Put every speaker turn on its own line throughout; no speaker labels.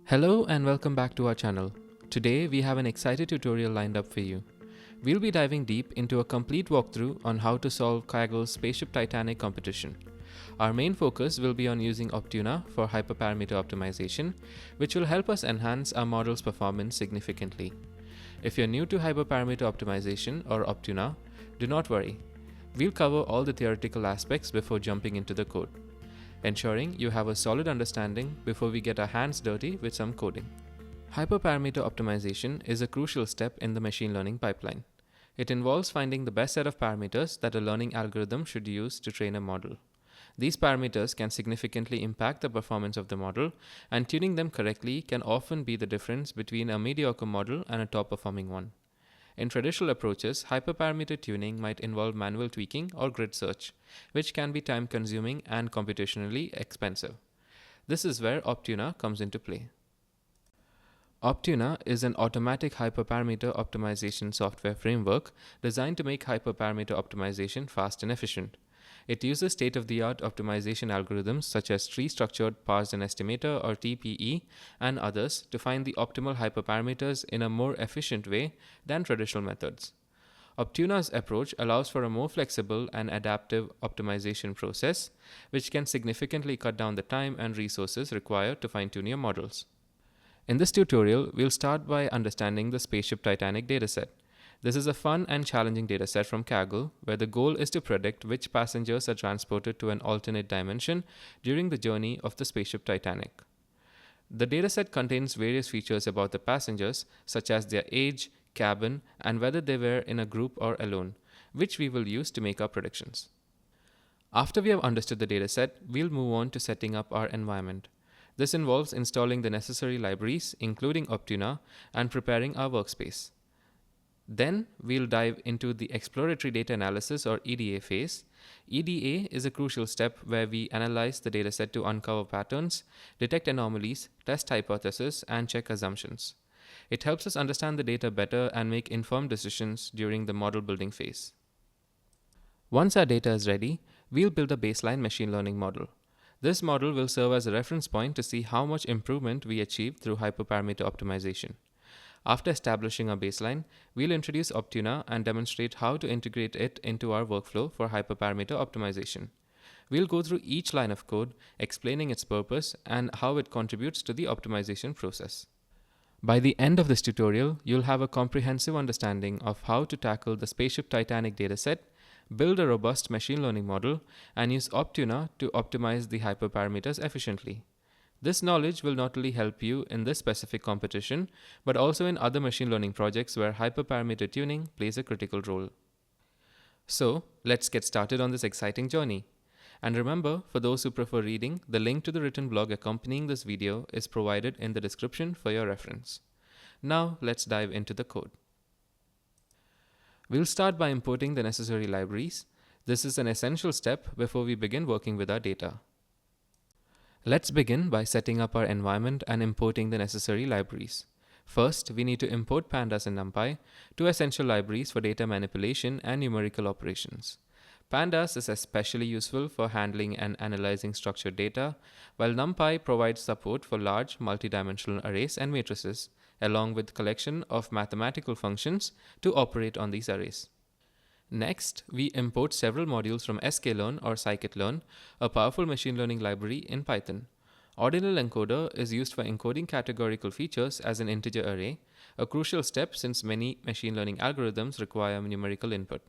Hello and welcome back to our channel. Today we have an exciting tutorial lined up for you. We'll be diving deep into a complete walkthrough on how to solve Kaggle's Spaceship Titanic competition. Our main focus will be on using Optuna for hyperparameter optimization, which will help us enhance our model's performance significantly. If you're new to hyperparameter optimization or Optuna, do not worry. We'll cover all the theoretical aspects before jumping into the code, ensuring you have a solid understanding before we get our hands dirty with some coding. Hyperparameter optimization is a crucial step in the machine learning pipeline. It involves finding the best set of parameters that a learning algorithm should use to train a model. These parameters can significantly impact the performance of the model, and tuning them correctly can often be the difference between a mediocre model and a top-performing one. In traditional approaches, hyperparameter tuning might involve manual tweaking or grid search, which can be time-consuming and computationally expensive. This is where Optuna comes into play. Optuna is an automatic hyperparameter optimization software framework designed to make hyperparameter optimization fast and efficient. It uses state-of-the-art optimization algorithms such as tree-structured parse and estimator or TPE and others to find the optimal hyperparameters in a more efficient way than traditional methods. Optuna's approach allows for a more flexible and adaptive optimization process, which can significantly cut down the time and resources required to fine-tune your models. In this tutorial, we'll start by understanding the Spaceship Titanic dataset. This is a fun and challenging dataset from Kaggle, where the goal is to predict which passengers are transported to an alternate dimension during the journey of the Spaceship Titanic. The dataset contains various features about the passengers, such as their age, cabin, and whether they were in a group or alone, which we will use to make our predictions. After we have understood the dataset, we'll move on to setting up our environment. This involves installing the necessary libraries, including Optuna, and preparing our workspace. Then we'll dive into the exploratory data analysis or EDA phase. EDA is a crucial step where we analyze the dataset to uncover patterns, detect anomalies, test hypotheses, and check assumptions. It helps us understand the data better and make informed decisions during the model building phase. Once our data is ready, we'll build a baseline machine learning model. This model will serve as a reference point to see how much improvement we achieved through hyperparameter optimization. After establishing our baseline, we'll introduce Optuna and demonstrate how to integrate it into our workflow for hyperparameter optimization. We'll go through each line of code, explaining its purpose and how it contributes to the optimization process. By the end of this tutorial, you'll have a comprehensive understanding of how to tackle the Spaceship Titanic dataset, build a robust machine learning model, and use Optuna to optimize the hyperparameters efficiently. This knowledge will not only help you in this specific competition, but also in other machine learning projects where hyperparameter tuning plays a critical role. So, let's get started on this exciting journey. And remember, for those who prefer reading, the link to the written blog accompanying this video is provided in the description for your reference. Now, let's dive into the code. We'll start by importing the necessary libraries. This is an essential step before we begin working with our data. Let's begin by setting up our environment and importing the necessary libraries. First, we need to import pandas and numpy, two essential libraries for data manipulation and numerical operations. Pandas is especially useful for handling and analyzing structured data, while numpy provides support for large multidimensional arrays and matrices, along with collection of mathematical functions to operate on these arrays. Next, we import several modules from sklearn or scikit-learn, a powerful machine learning library in Python. Ordinal encoder is used for encoding categorical features as an integer array, a crucial step since many machine learning algorithms require numerical input.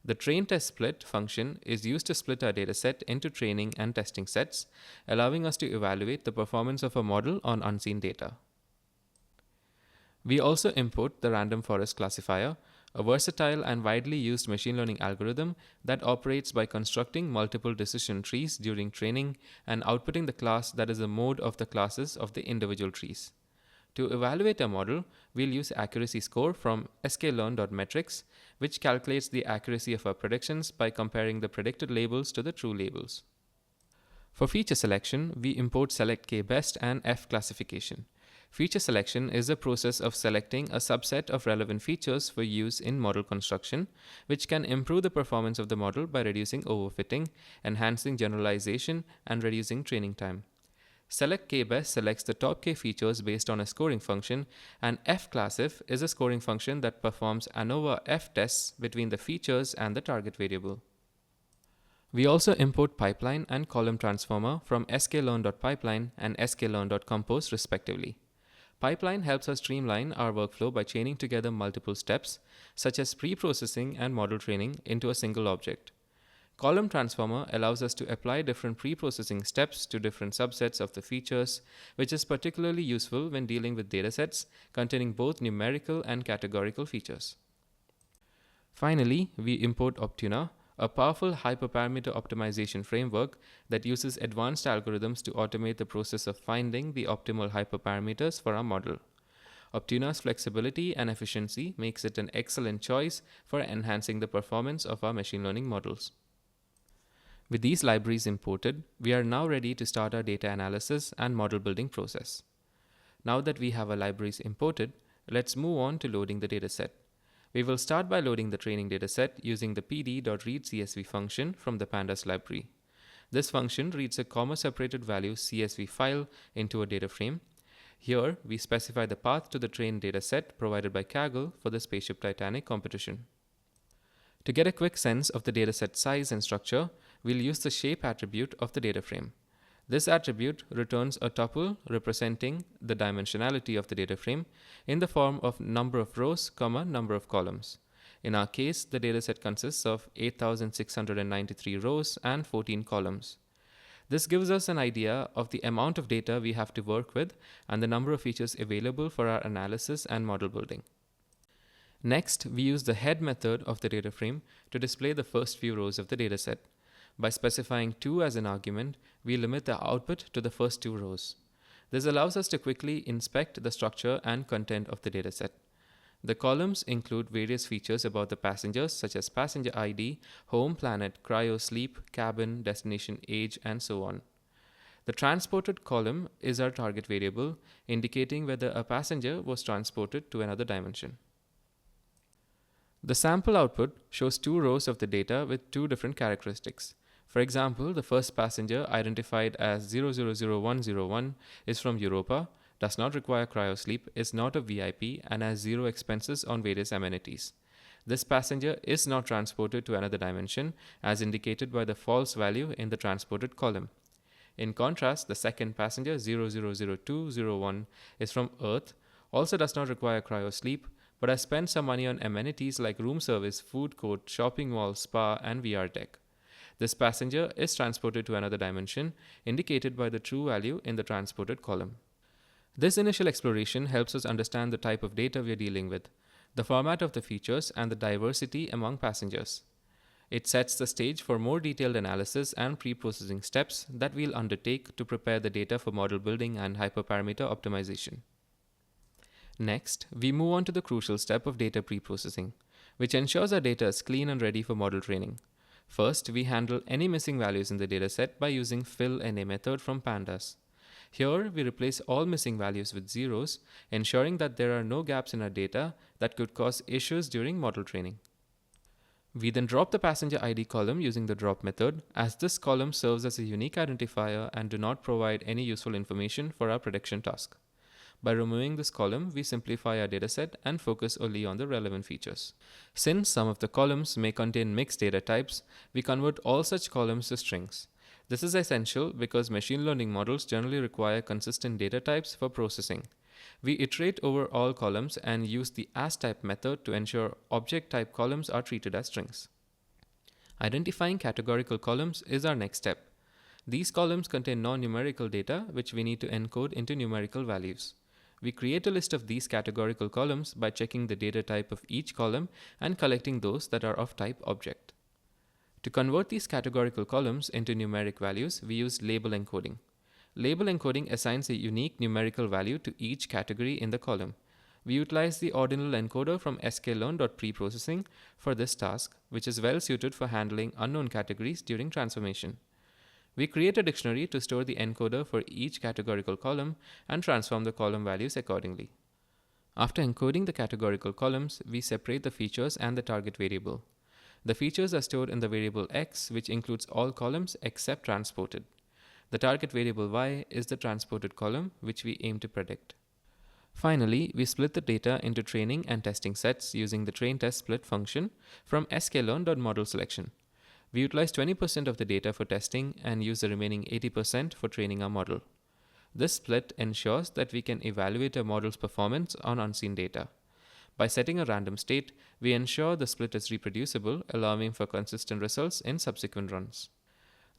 The train-test-split function is used to split our dataset into training and testing sets, allowing us to evaluate the performance of a model on unseen data. We also import the RandomForestClassifier, a versatile and widely used machine learning algorithm that operates by constructing multiple decision trees during training and outputting the class that is a mode of the classes of the individual trees. To evaluate a model, we'll use accuracy score from sklearn.metrics, which calculates the accuracy of our predictions by comparing the predicted labels to the true labels. For feature selection, we import SelectKBest and F classification. Feature selection is a process of selecting a subset of relevant features for use in model construction, which can improve the performance of the model by reducing overfitting, enhancing generalization, and reducing training time. SelectKBest selects the top k features based on a scoring function, and fClassif is a scoring function that performs ANOVA F tests between the features and the target variable. We also import pipeline and column transformer from sklearn.pipeline and sklearn.compose respectively. Pipeline helps us streamline our workflow by chaining together multiple steps, such as pre-processing and model training, into a single object. Column transformer allows us to apply different pre-processing steps to different subsets of the features, which is particularly useful when dealing with datasets containing both numerical and categorical features. Finally, we import Optuna, a powerful hyperparameter optimization framework that uses advanced algorithms to automate the process of finding the optimal hyperparameters for our model. Optuna's flexibility and efficiency makes it an excellent choice for enhancing the performance of our machine learning models. With these libraries imported, we are now ready to start our data analysis and model building process. Now that we have our libraries imported, let's move on to loading the dataset. We will start by loading the training dataset using the pd.readCSV function from the pandas library. This function reads a comma-separated value CSV file into a data frame. Here, we specify the path to the trained dataset provided by Kaggle for the Spaceship Titanic competition. To get a quick sense of the dataset size and structure, we'll use the shape attribute of the data frame. This attribute returns a tuple representing the dimensionality of the data frame in the form of number of rows, number of columns. In our case, the dataset consists of 8,693 rows and 14 columns. This gives us an idea of the amount of data we have to work with and the number of features available for our analysis and model building. Next, we use the head method of the data frame to display the first few rows of the dataset. By specifying 2 as an argument, we limit the output to the first 2 rows. This allows us to quickly inspect the structure and content of the dataset. The columns include various features about the passengers such as passenger ID, home planet, cryo sleep, cabin, destination age, and so on. The transported column is our target variable, indicating whether a passenger was transported to another dimension. The sample output shows 2 rows of the data with 2 different characteristics. For example, the first passenger identified as 000101 is from Europa, does not require cryosleep, is not a VIP, and has 0 expenses on various amenities. This passenger is not transported to another dimension, as indicated by the false value in the transported column. In contrast, the second passenger 000201 is from Earth, also does not require cryosleep, but has spent some money on amenities like room service, food court, shopping mall, spa, and VR tech. This passenger is transported to another dimension, indicated by the true value in the transported column. This initial exploration helps us understand the type of data we are dealing with, the format of the features, and the diversity among passengers. It sets the stage for more detailed analysis and pre-processing steps that we'll undertake to prepare the data for model building and hyperparameter optimization. Next, we move on to the crucial step of data pre-processing, which ensures our data is clean and ready for model training. First, we handle any missing values in the dataset by using fill_na method from pandas. Here, we replace all missing values with zeros, ensuring that there are no gaps in our data that could cause issues during model training. We then drop the passenger ID column using the drop method, as this column serves as a unique identifier and do not provide any useful information for our prediction task. By removing this column, we simplify our dataset and focus only on the relevant features. Since some of the columns may contain mixed data types, we convert all such columns to strings. This is essential because machine learning models generally require consistent data types for processing. We iterate over all columns and use the asType method to ensure object type columns are treated as strings. Identifying categorical columns is our next step. These columns contain non-numerical data which we need to encode into numerical values. We create a list of these categorical columns by checking the data type of each column and collecting those that are of type object. To convert these categorical columns into numeric values, we use label encoding. Label encoding assigns a unique numerical value to each category in the column. We utilize the ordinal encoder from sklearn.preprocessing for this task, which is well suited for handling unknown categories during transformation. We create a dictionary to store the encoder for each categorical column and transform the column values accordingly. After encoding the categorical columns, we separate the features and the target variable. The features are stored in the variable x, which includes all columns except transported. The target variable y is the transported column which we aim to predict. Finally, we split the data into training and testing sets using the train-test-split function from sklearn.modelSelection. We utilize 20% of the data for testing and use the remaining 80% for training our model. This split ensures that we can evaluate a model's performance on unseen data. By setting a random state, we ensure the split is reproducible, allowing for consistent results in subsequent runs.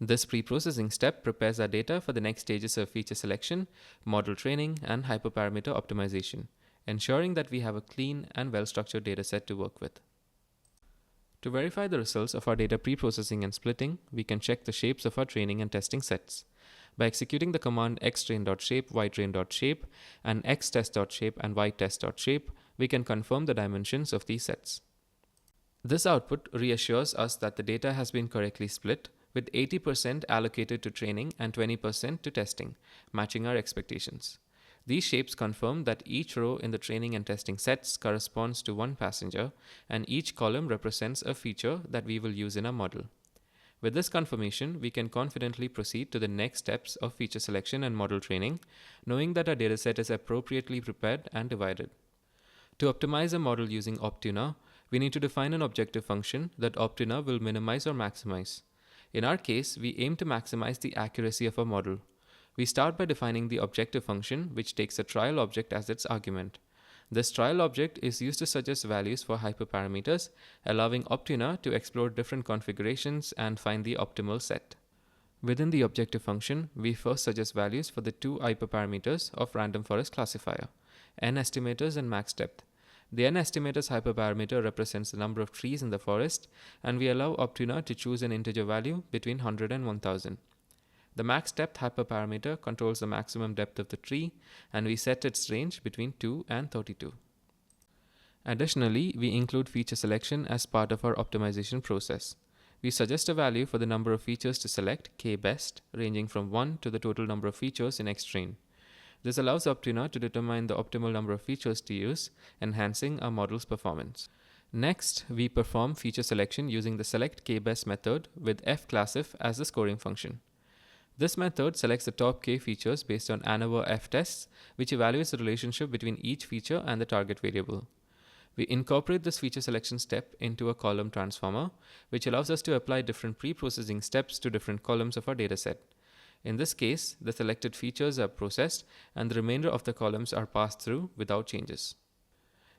This pre-processing step prepares our data for the next stages of feature selection, model training, and hyperparameter optimization, ensuring that we have a clean and well-structured dataset to work with. To verify the results of our data pre-processing and splitting, we can check the shapes of our training and testing sets. By executing the command xtrain.shape, ytrain.shape, and xtest.shape and ytest.shape, we can confirm the dimensions of these sets. This output reassures us that the data has been correctly split, with 80% allocated to training and 20% to testing, matching our expectations. These shapes confirm that each row in the training and testing sets corresponds to one passenger, and each column represents a feature that we will use in our model. With this confirmation, we can confidently proceed to the next steps of feature selection and model training, knowing that our dataset is appropriately prepared and divided. To optimize a model using Optuna, we need to define an objective function that Optuna will minimize or maximize. In our case, we aim to maximize the accuracy of a model. We start by defining the objective function, which takes a trial object as its argument. This trial object is used to suggest values for hyperparameters, allowing Optuna to explore different configurations and find the optimal set. Within the objective function, we first suggest values for the two hyperparameters of RandomForestClassifier, n estimators and max depth. The n estimators hyperparameter represents the number of trees in the forest, and we allow Optuna to choose an integer value between 100 and 1000. The max depth hyperparameter controls the maximum depth of the tree, and we set its range between 2 and 32. Additionally, we include feature selection as part of our optimization process. We suggest a value for the number of features to select, KBest, ranging from 1 to the total number of features in xtrain. This allows Optuna to determine the optimal number of features to use, enhancing our model's performance. Next, we perform feature selection using the SelectKBest method with fclassif as the scoring function. This method selects the top k features based on ANOVA f tests, which evaluates the relationship between each feature and the target variable. We incorporate this feature selection step into a column transformer, which allows us to apply different pre-processing steps to different columns of our dataset. In this case, the selected features are processed and the remainder of the columns are passed through without changes.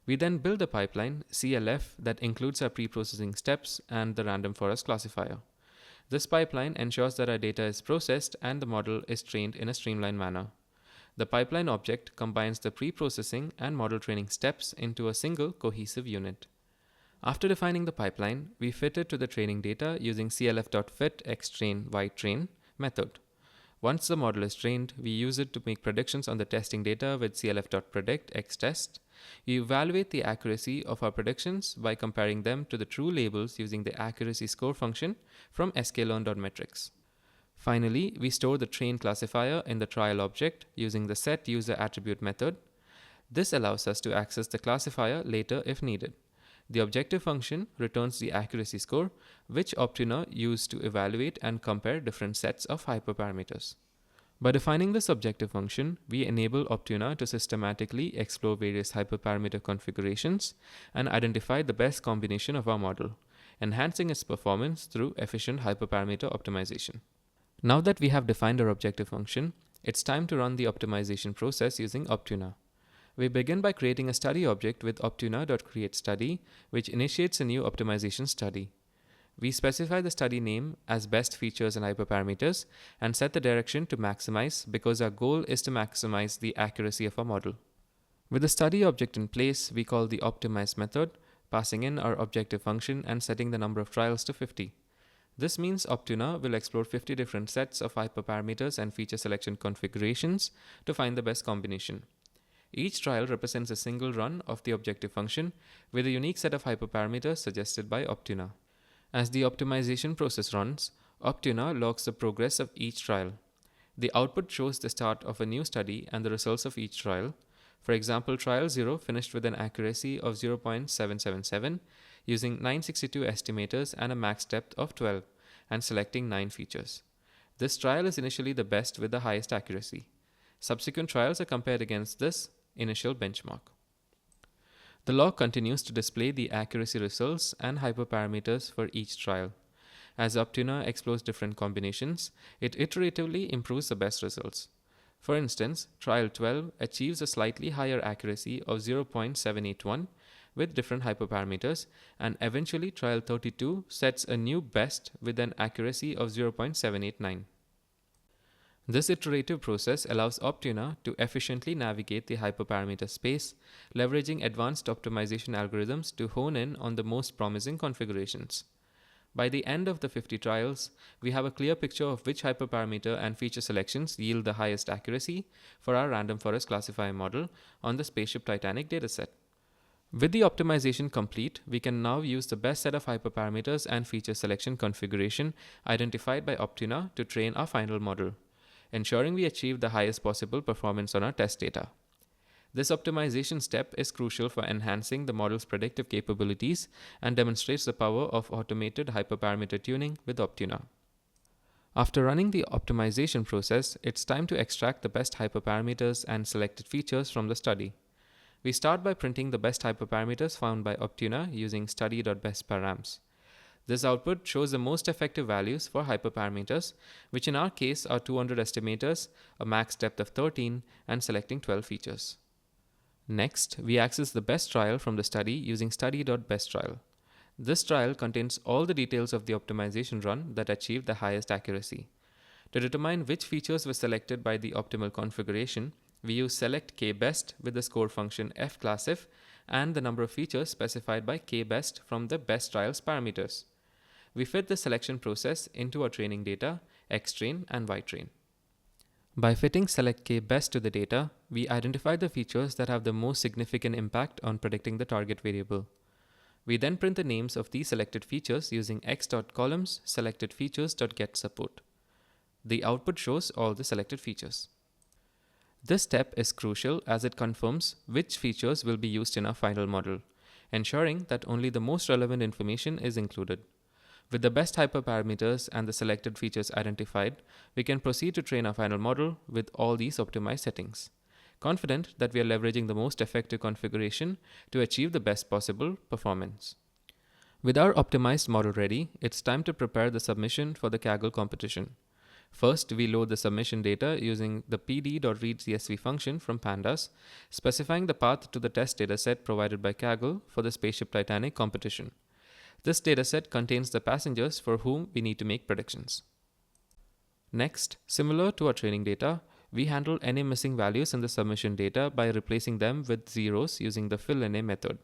We then build a pipeline, CLF, that includes our pre-processing steps and the random forest classifier. This pipeline ensures that our data is processed and the model is trained in a streamlined manner. The pipeline object combines the pre-processing and model training steps into a single cohesive unit. After defining the pipeline, we fit it to the training data using clf.fit xtrain ytrain method. Once the model is trained, we use it to make predictions on the testing data with clf.predict xtest. We evaluate the accuracy of our predictions by comparing them to the true labels using the accuracy score function from sklearn.metrics. Finally, we store the train classifier in the trial object using the setUserAttribute method. This allows us to access the classifier later if needed. The objective function returns the accuracy score, which Optuna used to evaluate and compare different sets of hyperparameters. By defining this objective function, we enable Optuna to systematically explore various hyperparameter configurations and identify the best combination of our model, enhancing its performance through efficient hyperparameter optimization. Now that we have defined our objective function, it's time to run the optimization process using Optuna. We begin by creating a study object with optuna.createStudy, which initiates a new optimization study. We specify the study name as best features and hyperparameters and set the direction to maximize because our goal is to maximize the accuracy of our model. With the study object in place, we call the optimize method, passing in our objective function and setting the number of trials to 50. This means Optuna will explore 50 different sets of hyperparameters and feature selection configurations to find the best combination. Each trial represents a single run of the objective function with a unique set of hyperparameters suggested by Optuna. As the optimization process runs, Optuna logs the progress of each trial. The output shows the start of a new study and the results of each trial. For example, trial 0 finished with an accuracy of 0.777 using 962 estimators and a max depth of 12 and selecting 9 features. This trial is initially the best with the highest accuracy. Subsequent trials are compared against this initial benchmark. The log continues to display the accuracy results and hyperparameters for each trial. As Optuna explores different combinations, it iteratively improves the best results. For instance, trial 12 achieves a slightly higher accuracy of 0.781 with different hyperparameters, and eventually trial 32 sets a new best with an accuracy of 0.789. This iterative process allows Optuna to efficiently navigate the hyperparameter space, leveraging advanced optimization algorithms to hone in on the most promising configurations. By the end of the 50 trials, we have a clear picture of which hyperparameter and feature selections yield the highest accuracy for our random forest classifier model on the Spaceship Titanic dataset. With the optimization complete, we can now use the best set of hyperparameters and feature selection configuration identified by Optuna to train our final model, ensuring we achieve the highest possible performance on our test data. This optimization step is crucial for enhancing the model's predictive capabilities and demonstrates the power of automated hyperparameter tuning with Optuna. After running the optimization process, it's time to extract the best hyperparameters and selected features from the study. We start by printing the best hyperparameters found by Optuna using study.bestparams. This output shows the most effective values for hyperparameters, which in our case are 200 estimators, a max depth of 13, and selecting 12 features. Next, we access the best trial from the study using study.besttrial. This trial contains all the details of the optimization run that achieved the highest accuracy. To determine which features were selected by the optimal configuration, we use SelectKBest with the score function fclassif and the number of features specified by kbest from the best trials parameters. We fit the selection process into our training data, xtrain and ytrain. By fitting SelectKBest to the data, we identify the features that have the most significant impact on predicting the target variable. We then print the names of these selected features using x.columns selectedfeatures.getSupport. The output shows all the selected features. This step is crucial as it confirms which features will be used in our final model, ensuring that only the most relevant information is included. With the best hyperparameters and the selected features identified, we can proceed to train our final model with all these optimized settings, confident that we are leveraging the most effective configuration to achieve the best possible performance. With our optimized model ready, it's time to prepare the submission for the Kaggle competition. First, we load the submission data using the pd.readcsv function from pandas, specifying the path to the test dataset provided by Kaggle for the Spaceship Titanic competition. This dataset contains the passengers for whom we need to make predictions. Next, similar to our training data, we handle any missing values in the submission data by replacing them with zeros using the fill_na method.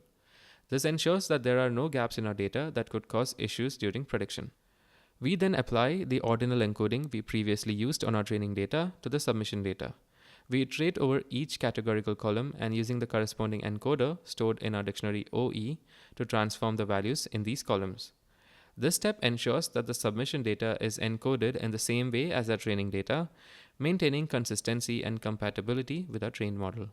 This ensures that there are no gaps in our data that could cause issues during prediction. We then apply the ordinal encoding we previously used on our training data to the submission data. We iterate over each categorical column and using the corresponding encoder stored in our dictionary OE to transform the values in these columns. This step ensures that the submission data is encoded in the same way as our training data, maintaining consistency and compatibility with our trained model.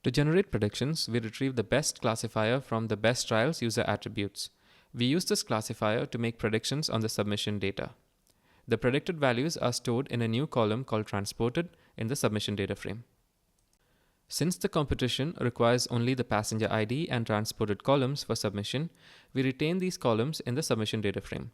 To generate predictions, we retrieve the best classifier from the best trials user attributes. We use this classifier to make predictions on the submission data. The predicted values are stored in a new column called transported in the submission data frame. Since the competition requires only the passenger ID and transported columns for submission, we retain these columns in the submission data frame.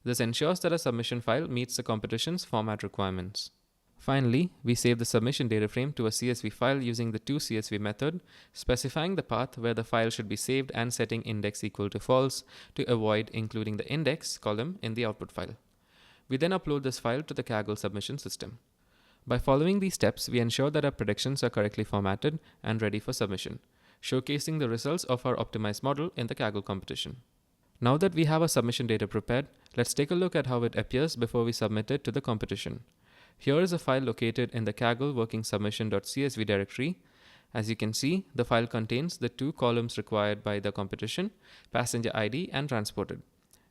This ensures that a submission file meets the competition's format requirements. Finally, we save the submission data frame to a CSV file using the toCSV method, specifying the path where the file should be saved and setting index equal to false to avoid including the index column in the output file. We then upload this file to the Kaggle submission system. By following these steps, we ensure that our predictions are correctly formatted and ready for submission, showcasing the results of our optimized model in the Kaggle competition. Now that we have our submission data prepared, let's take a look at how it appears before we submit it to the competition. Here is a file located in the Kaggle working submission.csv directory. As you can see, the file contains the two columns required by the competition, passenger ID and transported.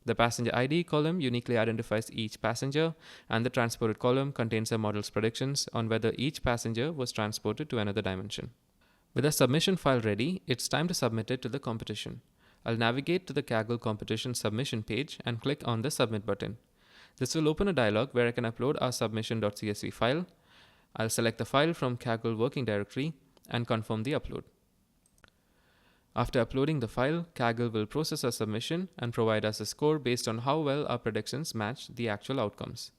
The passenger ID column uniquely identifies each passenger, and the transported column contains the model's predictions on whether each passenger was transported to another dimension. With a submission file ready, it's time to submit it to the competition. I'll navigate to the Kaggle competition submission page and click on the Submit button. This will open a dialog where I can upload our submission.csv file. I'll select the file from Kaggle working directory and confirm the upload. After uploading the file, Kaggle will process our submission and provide us a score based on how well our predictions match the actual outcomes.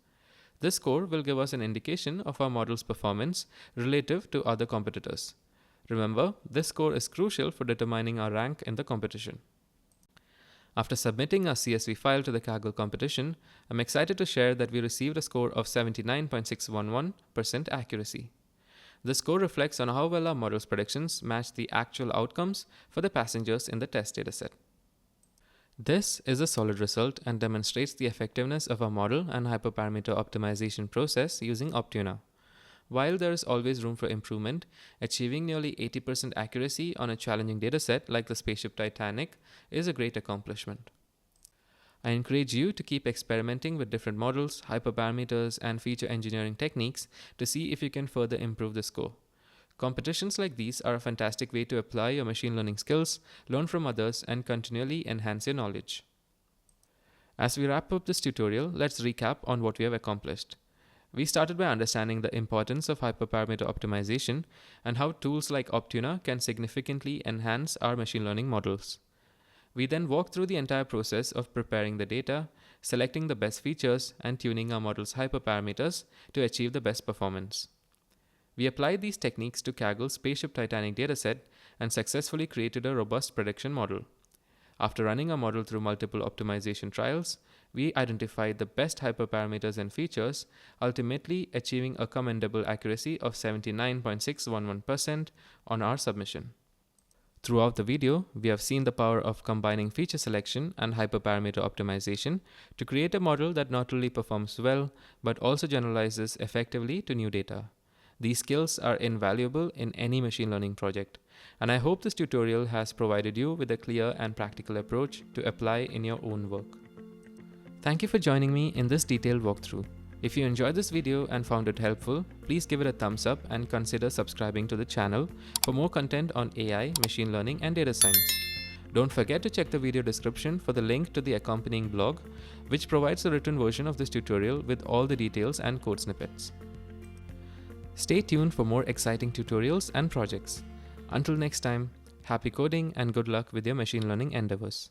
This score will give us an indication of our model's performance relative to other competitors. Remember, this score is crucial for determining our rank in the competition. After submitting our CSV file to the Kaggle competition, I'm excited to share that we received a score of 79.611% accuracy. This score reflects on how well our model's predictions match the actual outcomes for the passengers in the test dataset. This is a solid result and demonstrates the effectiveness of our model and hyperparameter optimization process using Optuna. While there is always room for improvement, achieving nearly 80% accuracy on a challenging dataset like the Spaceship Titanic is a great accomplishment. I encourage you to keep experimenting with different models, hyperparameters, and feature engineering techniques to see if you can further improve the score. Competitions like these are a fantastic way to apply your machine learning skills, learn from others, and continually enhance your knowledge. As we wrap up this tutorial, let's recap on what we have accomplished. We started by understanding the importance of hyperparameter optimization and how tools like Optuna can significantly enhance our machine learning models. We then walked through the entire process of preparing the data, selecting the best features, and tuning our model's hyperparameters to achieve the best performance. We applied these techniques to Kaggle's Spaceship Titanic dataset and successfully created a robust prediction model. After running our model through multiple optimization trials, we identified the best hyperparameters and features, ultimately achieving a commendable accuracy of 79.611% on our submission. Throughout the video, we have seen the power of combining feature selection and hyperparameter optimization to create a model that not only performs well, but also generalizes effectively to new data. These skills are invaluable in any machine learning project, and I hope this tutorial has provided you with a clear and practical approach to apply in your own work. Thank you for joining me in this detailed walkthrough. If you enjoyed this video and found it helpful, please give it a thumbs up and consider subscribing to the channel for more content on AI, machine learning, and data science. Don't forget to check the video description for the link to the accompanying blog, which provides a written version of this tutorial with all the details and code snippets. Stay tuned for more exciting tutorials and projects. Until next time, happy coding and good luck with your machine learning endeavors.